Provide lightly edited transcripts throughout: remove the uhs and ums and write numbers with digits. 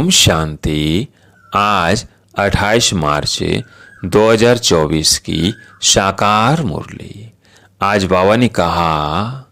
ओम शांति। आज 28 मार्च 2024 की साकार मुरली। आज बाबा ने कहा,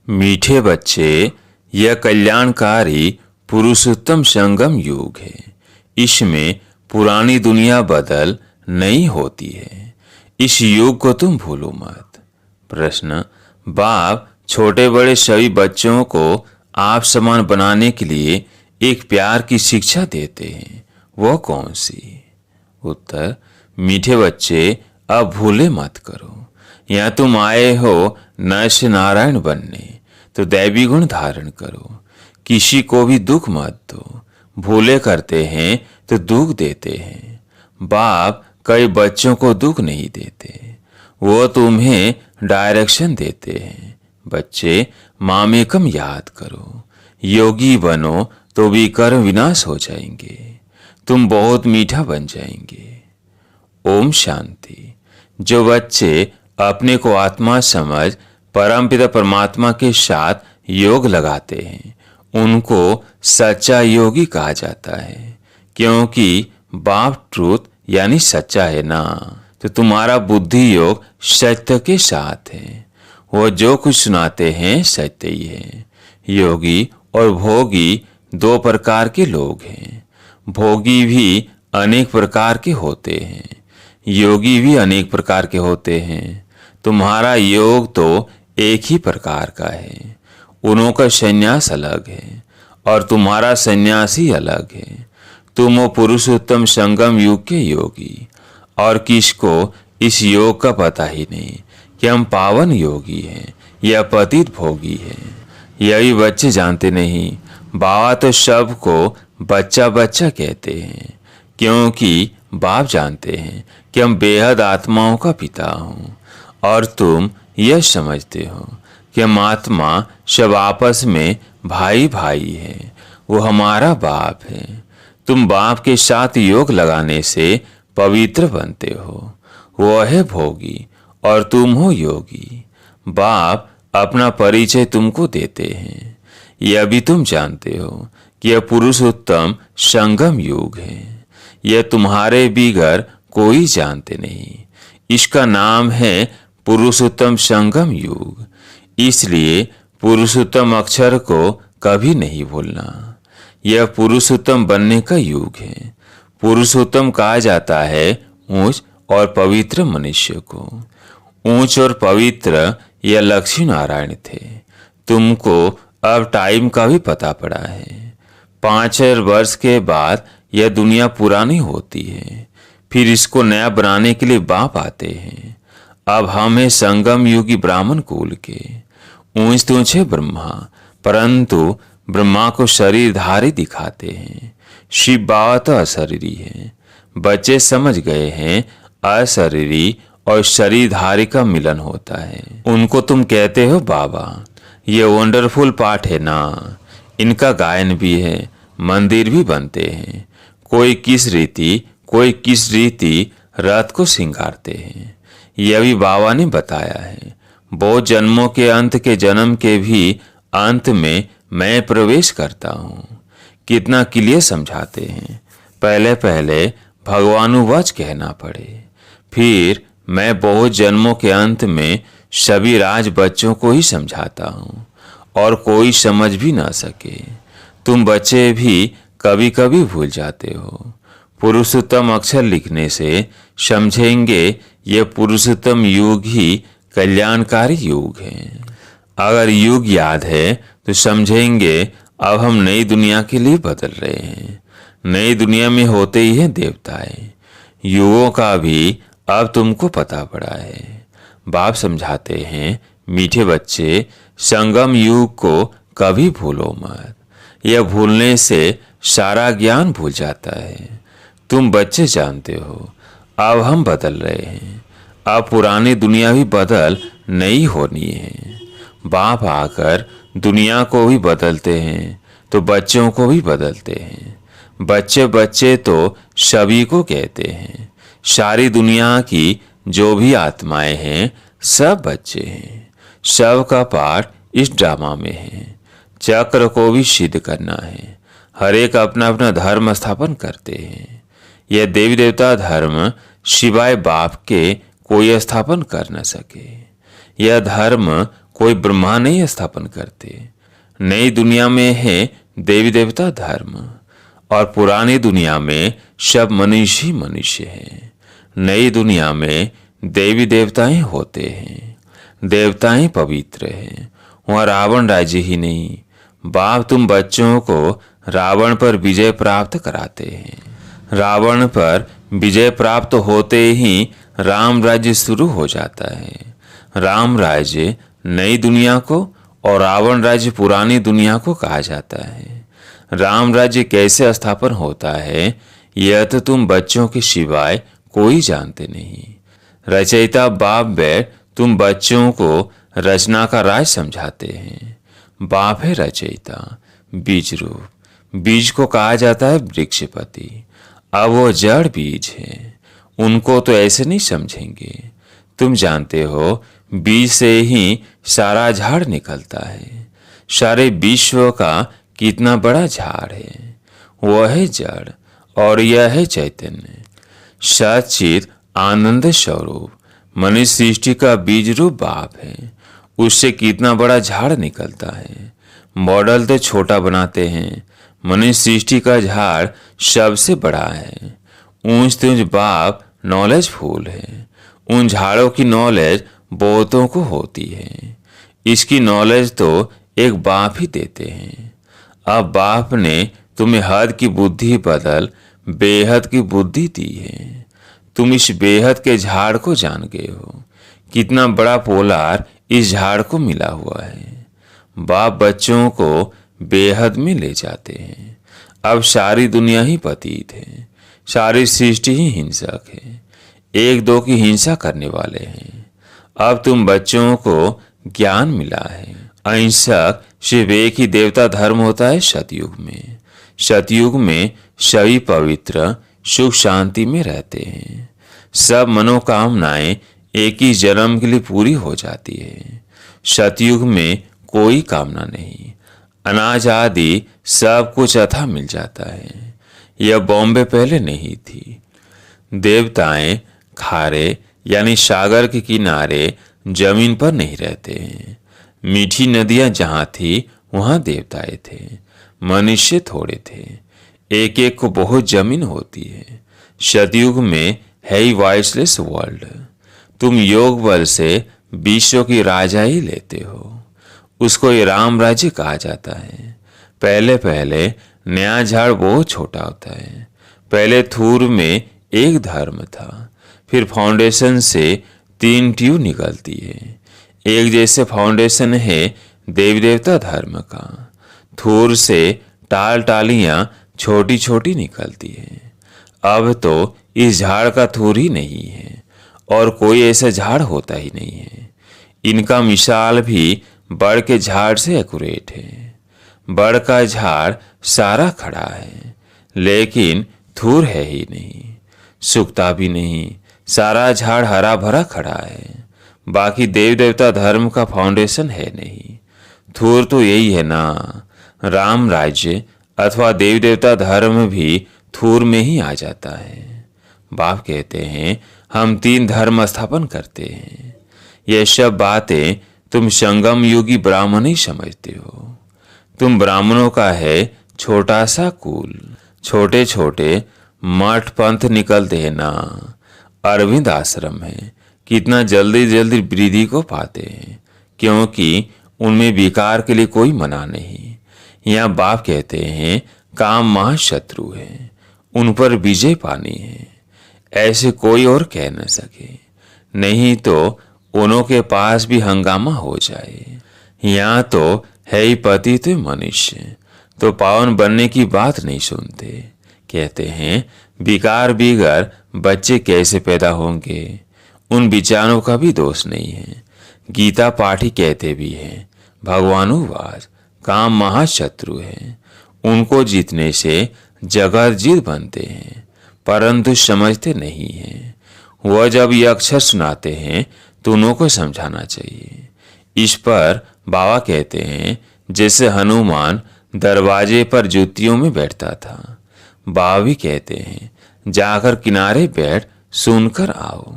मीठे बच्चे, यह कल्याणकारी पुरुषोत्तम संगम युग है। इसमें पुरानी दुनिया बदल नहीं होती है। इस युग को तुम भूलो मत। प्रश्न, बाप छोटे बड़े सभी बच्चों को आप समान बनाने के लिए एक प्यार की शिक्षा देते हैं, वह कौन सी? उत्तर, मीठे बच्चे, अब भूले मत करो। यहाँ तुम आए हो नर से नारायण बनने, तो दैवी गुण धारण करो। किसी को भी दुख मत दो। भूले करते हैं तो दुख देते हैं। बाप कई बच्चों को दुख नहीं देते, वो तुम्हें डायरेक्शन देते हैं। बच्चे, मामेकम याद करो। योगी बनो तो भी कर्म विनाश हो जाएंगे। तुम बहुत मीठा बन जाएंगे। ओम शांति। जो बच्चे अपने को आत्मा समझ परमपिता परमात्मा के साथ योग लगाते हैं, उनको सच्चा योगी कहा जाता है, क्योंकि बाप ट्रूथ यानी सच्चा है ना। तो तुम्हारा बुद्धि योग सत्य के साथ है। वो जो कुछ सुनाते हैं सत्य ही है। योगी और भोगी दो प्रकार के लोग हैं। भोगी भी अनेक प्रकार के होते हैं, योगी भी अनेक प्रकार के होते हैं। तुम्हारा योग तो एक ही प्रकार का है। उन्हों का संन्यास अलग है और तुम्हारा संन्यास ही अलग है। तुम हो पुरुषोत्तम संगम युग के योगी, और किसको इस योग का पता ही नहीं कि हम पावन योगी हैं या पतित भोगी हैं। यही बच्चे जानते नहीं। बाबा तो सबको बच्चा बच्चा कहते हैं, क्योंकि बाप जानते हैं कि हम बेहद आत्माओं का पिता हूँ, और तुम यह समझते हो कि हम आत्मा सब आपस में भाई भाई हैं। वो हमारा बाप है। तुम बाप के साथ योग लगाने से पवित्र बनते हो। वो है भोगी और तुम हो योगी। बाप अपना परिचय तुमको देते हैं। यह भी तुम जानते हो कि यह पुरुषोत्तम संगम युग है। यह तुम्हारे बिगर कोई जानते नहीं। इसका नाम है पुरुषोत्तम संगम युग। इसलिए पुरुषोत्तम अक्षर को कभी नहीं भूलना। यह पुरुषोत्तम बनने का युग है। पुरुषोत्तम कहा जाता है ऊंच और पवित्र मनुष्य को। ऊंच और पवित्र यह लक्ष्मी नारायण थे। तुमको अब टाइम का भी पता पड़ा है। 5,000 वर्ष के बाद यह दुनिया पुरानी होती है, फिर इसको नया बनाने के लिए बाप आते हैं। अब हम हैं संगम युगी ब्राह्मण कुल के। ऊंच तो ऊंचे ब्रह्मा, परंतु ब्रह्मा को शरीरधारी दिखाते हैं। शिव बाबा तो अशरीरी है। बच्चे समझ गए हैं अशरीरी और शरीरधारी का मिलन होता है। उनको तुम कहते हो बाबा। ये वंडरफुल पाठ है ना। इनका गायन भी है, मंदिर भी बनते हैं। कोई किस रीति रात को सिंगारते हैं। यह भी बाबा ने बताया है। बहुत जन्मों के अंत के जन्म के भी अंत में मैं प्रवेश करता हूँ। कितना क्लियर समझाते हैं। पहले पहले भगवानुवाच कहना पड़े, फिर मैं बहुत जन्मों के अंत में सभी राज बच्चों को ही समझाता हूँ, और कोई समझ भी ना सके। तुम बच्चे भी कभी कभी भूल जाते हो। पुरुषोत्तम अक्षर लिखने से समझेंगे यह पुरुषोत्तम युग ही कल्याणकारी युग है। अगर युग याद है तो समझेंगे अब हम नई दुनिया के लिए बदल रहे हैं। नई दुनिया में होते ही हैं देवताएं। युगों का भी अब तुमको पता पड़ा है। बाप समझाते हैं, मीठे बच्चे, संगम युग को कभी भूलो मत। यह भूलने से सारा ज्ञान भूल जाता है। तुम बच्चे जानते हो अब हम बदल रहे हैं। अब पुरानी दुनिया भी बदल नहीं होनी है। बाप आकर दुनिया को भी बदलते हैं तो बच्चों को भी बदलते हैं। बच्चे बच्चे तो सभी को कहते हैं। सारी दुनिया की जो भी आत्माएं हैं सब बच्चे हैं। सब का पार्ट इस ड्रामा में है। चक्र को भी सिद्ध करना है। हर एक अपना अपना धर्म स्थापन करते हैं। यह देवी देवता धर्म शिवाय बाप के कोई स्थापन कर न सके। यह धर्म कोई ब्रह्मा नहीं स्थापन करते। नई दुनिया में है देवी देवता धर्म और पुरानी दुनिया में सब मनुष्य ही मनुष्य हैं। नई दुनिया में देवी देवताएं होते हैं, देवताएं पवित्र हैं। वहाँ रावण राज्य ही नहीं। बाप तुम बच्चों को रावण पर विजय प्राप्त कराते हैं। रावण पर विजय प्राप्त होते ही राम राज्य शुरू हो जाता है। राम राज्य नई दुनिया को और रावण राज्य पुरानी दुनिया को कहा जाता है। राम राज्य कैसे स्थापन होता है यह तो तुम बच्चों के सिवाय कोई जानते नहीं। रचयिता बाप बैठ तुम बच्चों को रचना का राज समझाते हैं। बाप है रचयिता, बीज रूप। बीज को कहा जाता है वृक्षपति। अब वो जड़ बीज है, उनको तो ऐसे नहीं समझेंगे। तुम जानते हो बीज से ही सारा झाड़ निकलता है। सारे विश्व का कितना बड़ा झाड़ है। वह है जड़ और यह है चैतन्य, सच्चित आनंद स्वरूप। मनुष्य सृष्टि का बीज रूप बाप है। उससे कितना बड़ा झाड़ निकलता है। मॉडल तो छोटा बनाते हैं, मनुष्य सृष्टि का झाड़ सबसे बड़ा है। ऊंच तुंज बाप नॉलेज फूल है। उन झाड़ों की नॉलेज बहुतों को होती है। इसकी नॉलेज तो एक बाप ही देते हैं। अब बाप ने तुम्हें हद की बुद्धि बदल बेहद की बुद्धि दी है। तुम इस बेहद के झाड़ को जान गए हो। कितना बड़ा पोलार इस झाड़ को मिला हुआ है। बाप बच्चों को बेहद में ले जाते हैं। अब सारी दुनिया ही पतित है, सारी सृष्टि ही हिंसक है। एक दो की हिंसा करने वाले हैं। अब तुम बच्चों को ज्ञान मिला है। अहिंसक सिर्फ एक ही देवता धर्म होता है सतयुग में। सतयुग में सभी पवित्र सुख शांति में रहते हैं। सब मनोकामनाएं एक ही जन्म के लिए पूरी हो जाती है। सतयुग में कोई कामना नहीं। अनाज आदि सब कुछ अथा मिल जाता है। यह बॉम्बे पहले नहीं थी। देवताएं खारे यानी सागर के किनारे जमीन पर नहीं रहते हैं। मीठी नदियां जहां थी वहां देवताएं थे। मनुष्य थोड़े थे। एक एक को बहुत जमीन होती है। सतयुग में है ही वॉइसलेस वर्ल्ड। तुम योग बल से विश्व की राजा ही लेते हो। उसको ये राम राज्य कहा जाता है। पहले पहले नया झाड़ बहुत छोटा होता है। पहले थूर में एक धर्म था, फिर फाउंडेशन से 3 ट्यूब निकलती है। एक जैसे फाउंडेशन है देवी देवता धर्म का। थूर से टाल टालियां छोटी छोटी निकलती है। अब तो इस झाड़ का थूर ही नहीं है और कोई ऐसा झाड़ होता ही नहीं है। इनका मिसाल भी बड़ के झाड़ से एक्यूरेट है। बड़ का झाड़ सारा खड़ा है लेकिन थूर है ही नहीं, सूखता भी नहीं। सारा झाड़ हरा भरा खड़ा है। बाकी देव देवता धर्म का फाउंडेशन है नहीं। थूर तो यही है ना। राम राज्य अथवा देवी देवता धर्म भी थूर में ही आ जाता है। बाप कहते हैं हम 3 धर्म स्थापन करते हैं। यह सब बातें तुम संगम युगी ब्राह्मण ही समझते हो। तुम ब्राह्मणों का है छोटा सा कुल। छोटे छोटे मठ पंथ निकलते हैं ना। अरविंद आश्रम है, कितना जल्दी जल्दी वृद्धि को पाते हैं क्योंकि उनमें विकार के लिए कोई मना नहीं। यहाँ बाप कहते हैं काम महाशत्रु है, उन पर विजय पानी है। ऐसे कोई और कह न सके, नहीं तो उनों के पास भी हंगामा हो जाए। यहाँ तो है ही पतित मनुष्य, तो पावन बनने की बात नहीं सुनते। कहते हैं विकार बिगर बच्चे कैसे पैदा होंगे। उन विचारों का भी दोष नहीं है। गीता पाठी कहते भी हैं भगवानुवाद काम महाशत्रु है। उनको जीतने से जगत जीत बनते हैं परंतु समझते नहीं हैं। वह जब ये अक्षर सुनाते हैं तो उनको समझाना चाहिए। इस पर बाबा कहते हैं जैसे हनुमान दरवाजे पर जुतियों में बैठता था। बाबा भी कहते हैं, जाकर किनारे बैठ सुनकर आओ,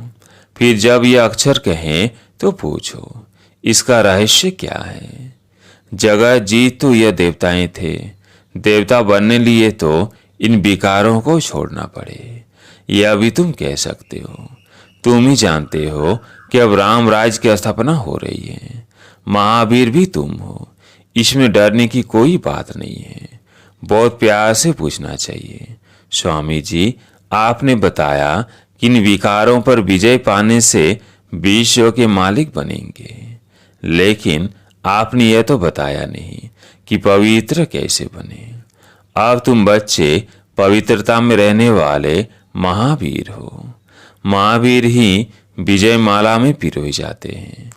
फिर जब ये अक्षर कहें तो पूछो इसका रहस्य क्या है। जगत जीत तो यह देवताएं थे, देवता बनने लिए तो इन विकारों को छोड़ना पड़े। यह भी तुम कह सकते हो। तुम ही जानते हो कि अब राम राज्य की स्थापना हो रही है। महावीर भी तुम हो, इसमें डरने की कोई बात नहीं है। बहुत प्यार से पूछना चाहिए, स्वामी जी आपने बताया कि इन विकारों पर विजय पाने से विश्व के मालिक बनेंगे, लेकिन आपने यह तो बताया नहीं कि पवित्र कैसे बने। अब तुम बच्चे पवित्रता में रहने वाले महावीर हो। महावीर ही विजय माला में पिरोए जाते हैं।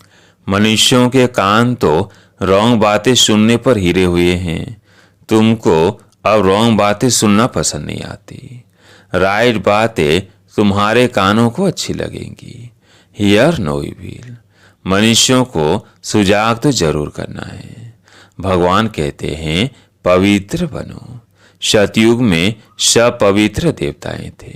मनुष्यों के कान तो रॉन्ग बातें सुनने पर हिरे हुए हैं। तुमको अब रॉन्ग बातें सुनना पसंद नहीं आती। राइट बातें तुम्हारे कानों को अच्छी लगेंगी। Hear no evil. मनुष्यों को सुजाग तो जरूर करना है। भगवान कहते हैं पवित्र बनो। सतयुग में सब पवित्र देवताएं थे,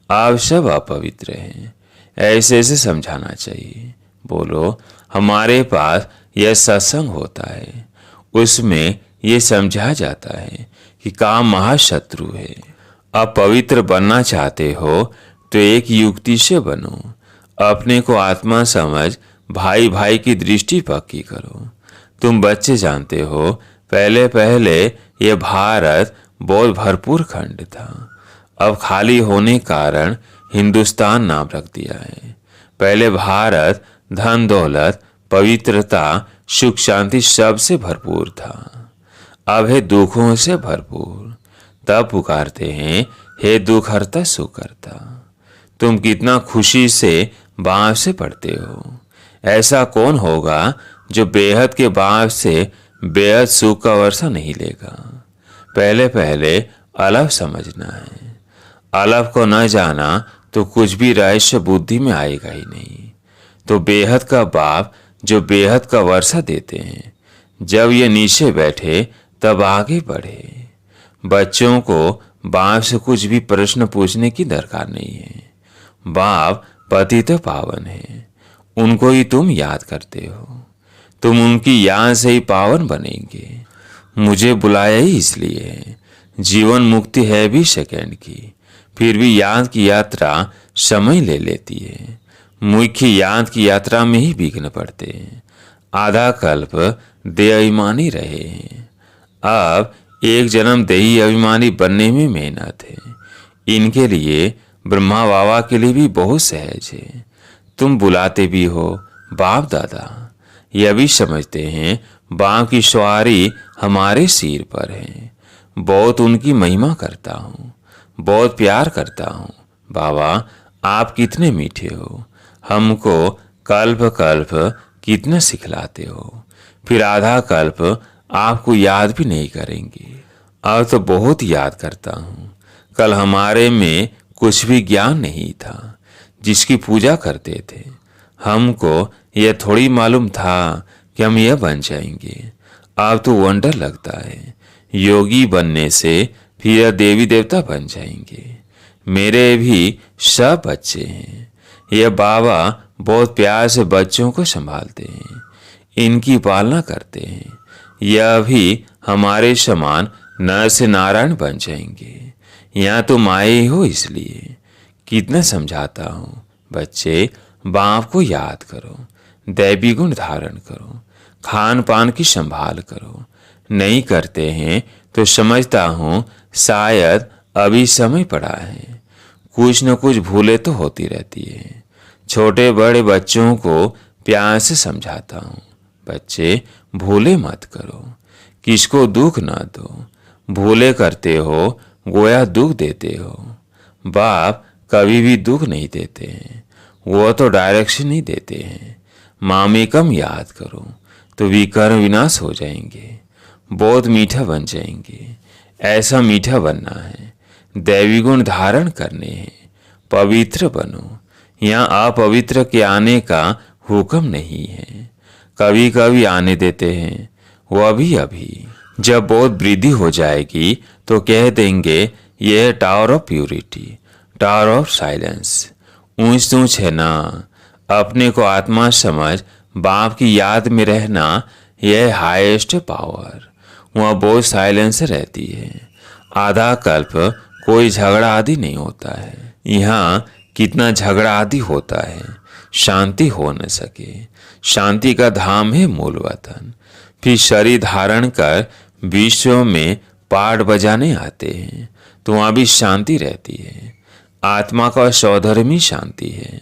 अब सब अपवित्र हैं। ऐसे ऐसे समझाना चाहिए। बोलो हमारे पास यह सत्संग होता है, उसमें यह समझा जाता है कि काम महाशत्रु है। अब पवित्र बनना चाहते हो तो एक युक्ति से बनो। अपने को आत्मा समझ भाई भाई की दृष्टि पक्की करो। तुम बच्चे जानते हो, पहले पहले यह भारत बहुत भरपूर खंड था। अब खाली होने कारण हिंदुस्तान नाम रख दिया है। पहले भारत धन दौलत पवित्रता सुख शांति सबसे भरपूर था, अब है दुखों से भरपूर। तब पुकारते हैं हे दुख हरता सुख हरता। तुम कितना खुशी से बाँव से पढ़ते हो। ऐसा कौन होगा जो बेहद के बाँव से बेहद सुख का वर्षा नहीं लेगा। पहले पहले अलग समझना है। अलग को न जाना तो कुछ भी रहस्य बुद्धि में आएगा ही नहीं। तो बेहद का बाप जो बेहद का वर्षा देते हैं, जब ये नीचे बैठे तब आगे बढ़े। बच्चों को बाप से कुछ भी प्रश्न पूछने की दरकार नहीं है। बाप पतित पावन है, उनको ही तुम याद करते हो। तुम उनकी याद से ही पावन बनेंगे। मुझे बुलाया ही इसलिए है। जीवन मुक्ति है भी सेकंड की, फिर भी याद की यात्रा समय ले लेती है। मुख्य याद की यात्रा में ही विघ्न पड़ते हैं। आधा कल्प देह अभिमानी रहे हैं, अब एक जन्म देही अभिमानी बनने में मेहनत है। इनके लिए ब्रह्मा बाबा के लिए भी बहुत सहज है। तुम बुलाते भी हो बाप दादा, यह भी समझते हैं बाप की सवारी हमारे सिर पर है। बहुत उनकी महिमा करता हूँ, बहुत प्यार करता हूँ। बाबा आप कितने मीठे हो, हमको कल्प कल्प कितना सिखलाते हो, फिर आधा कल्प आपको याद भी नहीं करेंगे। अब तो बहुत याद करता हूँ। कल हमारे में कुछ भी ज्ञान नहीं था, जिसकी पूजा करते थे। हमको यह थोड़ी मालूम था कि हम यह बन जाएंगे। अब तो वंडर लगता है, योगी बनने से फिर देवी देवता बन जाएंगे। मेरे भी सब बच्चे हैं। यह बाबा बहुत प्यार से बच्चों को संभालते हैं, इनकी पालना करते हैं। यह भी हमारे समान नर से नारायण बन जाएंगे। यहाँ तुम आए हो इसलिए कितना समझाता हूँ। बच्चे बाप को याद करो, दैवी गुण धारण करो, खान पान की संभाल करो। नहीं करते हैं तो समझता हूँ शायद अभी समय पड़ा है। कुछ न कुछ भूले तो होती रहती है। छोटे बड़े बच्चों को प्यार से समझाता हूँ, बच्चे भूले मत करो, किसको दुख ना दो। भूले करते हो गोया दुख देते हो। बाप कभी भी दुख नहीं देते हैं, वो तो डायरेक्शन ही देते हैं। मामेकम याद करो तो विकर्म विनाश हो जाएंगे, बहुत मीठा बन जाएंगे। ऐसा मीठा बनना है, दैवी गुण धारण करने हैं। पवित्र बनो। यहाँ अपवित्र के आने का हुक्म नहीं है। कभी कभी आने देते हैं, वो अभी अभी। जब बहुत वृद्धि हो जाएगी तो कह देंगे यह tower of purity, tower of silence. ऊंच ऊंच है ना, अपने को आत्मा समझ बाप की याद में रहना, यह हाईएस्ट पावर। वहाँ बहुत साइलेंस रहती है। आधा कल्प कोई झगड़ा आदि नहीं होता है। यहाँ कितना झगड़ा आदि होता है, शांति हो न सके। शांति का धाम है मूल वतन। फिर शरीर धारण कर विश्व में पाठ बजाने आते हैं तो वहाँ भी शांति रहती है। आत्मा का सौधर्मी शांति है।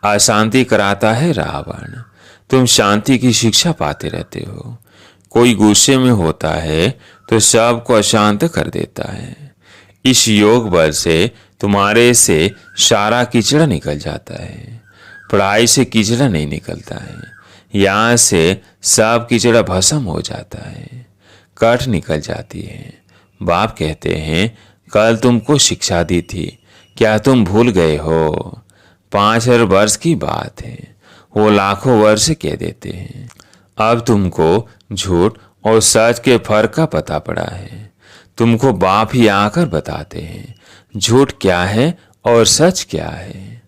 अशांति कराता है रावण। तुम शांति की शिक्षा पाते रहते हो। कोई गुस्से में होता है तो सबको अशांत कर देता है। इस योग बल से तुम्हारे से सारा कीचड़ा निकल जाता है। पढ़ाई से कीचड़ा नहीं निकलता है। यहाँ से सब कीचड़ा भस्म हो जाता है, कट निकल जाती है। बाप कहते हैं कल तुमको शिक्षा दी थी, क्या तुम भूल गए हो? 5,000 वर्ष की बात है, वो लाखों वर्ष कह देते हैं। अब तुमको झूठ और सच के फर्क का पता पड़ा है। तुमको बाप ही आकर बताते हैं झूठ क्या है और सच क्या है,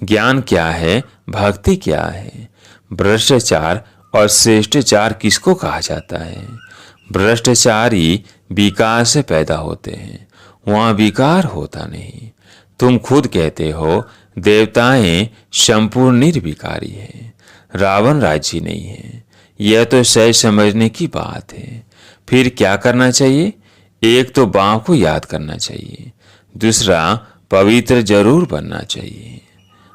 ज्ञान क्या है, भक्ति क्या है, भ्रष्टाचार और श्रेष्ठाचार किसको कहा जाता है। भ्रष्टाचारी विकार से पैदा होते हैं, वहाँ विकार होता नहीं। तुम खुद कहते हो देवताएं संपूर्ण निर्विकारी है, रावण राज्य नहीं है। यह तो सही समझने की बात है। फिर क्या करना चाहिए? एक तो बाप को याद करना चाहिए, दूसरा पवित्र जरूर बनना चाहिए।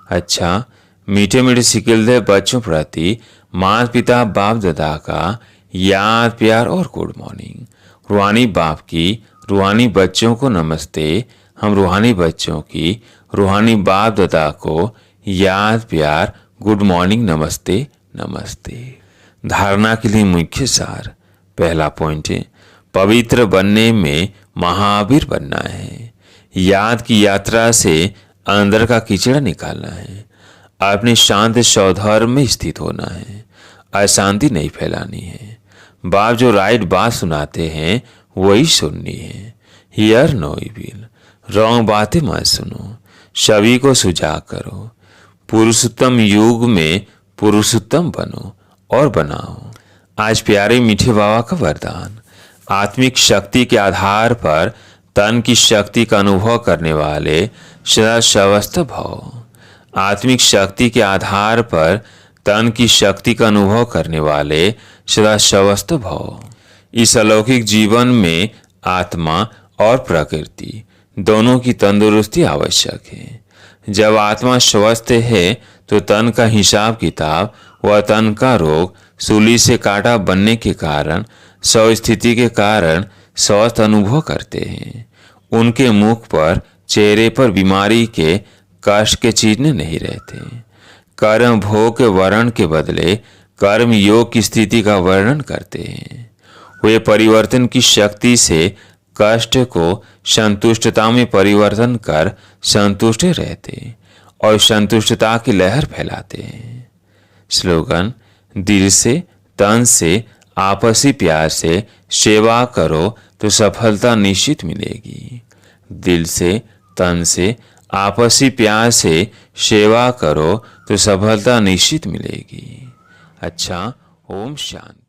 अच्छा, मीठे मीठे सिकिलदे बच्चों प्रति माता पिता बाप दादा का याद प्यार और गुड मॉर्निंग। रूहानी बाप की रूहानी बच्चों को नमस्ते। हम रूहानी बच्चों की रूहानी बाप दादा को याद प्यार गुड मॉर्निंग नमस्ते नमस्ते। धारणा के लिए मुख्य सार। पहला पॉइंट है पवित्र बनने में महावीर बनना है। याद की यात्रा से अंदर का कीचड़ा निकालना है। अपने शांत सौधर्म में स्थित होना है, अशांति नहीं फैलानी है। बाप जो राइट बात सुनाते हैं वही सुननी है। हियर नो इविल, रॉन्ग बातें मत सुनो, सभी को सुझाव करो। पुरुषोत्तम युग में पुरुषोत्तम बनो और बनाओ। आज प्यारे मीठे बाबा का वरदान। आत्मिक शक्ति के आधार पर तन की शक्ति का अनुभव करने वाले सदा स्वस्थ भव। आत्मिक शक्ति के आधार पर तन की शक्ति का अनुभव करने वाले सदा स्वस्थ भव। इस अलौकिक जीवन में आत्मा और प्रकृति दोनों की तंदुरुस्ती आवश्यक है। जब आत्मा स्वस्थ है तो तन का हिसाब किताब व तन का रोग सूली से काटा बनने के कारण स्वस्थिति के कारण स्वस्थ अनुभव करते हैं। उनके मुख पर चेहरे पर बीमारी के कष्ट के चिन्ह नहीं रहते। कर्म भोग के वर्णन के बदले कर्म योग की स्थिति का वर्णन करते हैं। वे परिवर्तन की शक्ति से कष्ट को संतुष्टता में परिवर्तन कर संतुष्ट रहते और संतुष्टता की लहर फैलाते हैं। स्लोगन, दिल से तन से आपसी प्यार से सेवा करो तो सफलता निश्चित मिलेगी। दिल से तन से आपसी प्यार से सेवा करो तो सफलता निश्चित मिलेगी। अच्छा, ओम शांति।